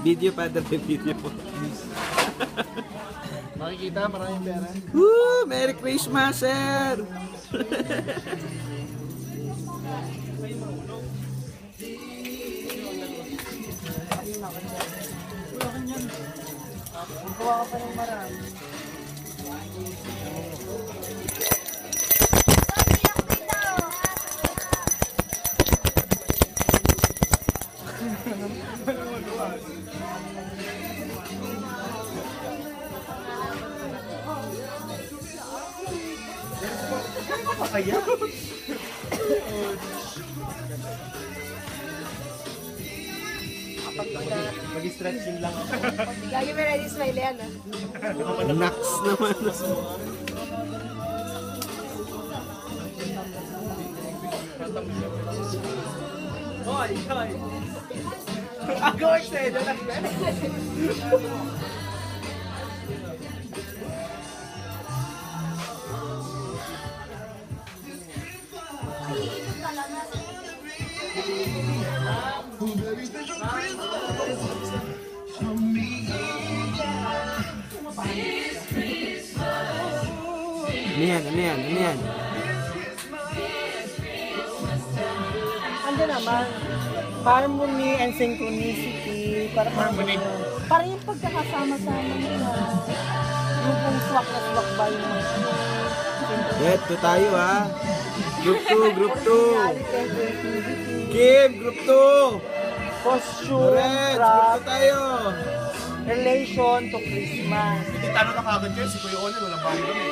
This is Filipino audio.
Video, Father, may video po. Makikita, maraming pera. Woo! Merry Christmas, sir! Kuha ka pa ng marami. Kaya? Mag-stretching lang ako. Lagi may ready smile yan ah. Nax naman. Hoy! Hoy! Ako excited lang ba? Ano yan? Ano yan? Ano yan? Ano naman? Harmony and synchronicity. Harmony. Para yung pagkakasama-sama nila. Yung kung swak na swak ba yung mga Ito tayo ha. Group 2, Group 2. Kim, Group 2. costume, Red, Group craft, 2 tayo. relation to Christmas. Hindi tanong na kagad kayo, si Kuya Onen, walang bahay kami.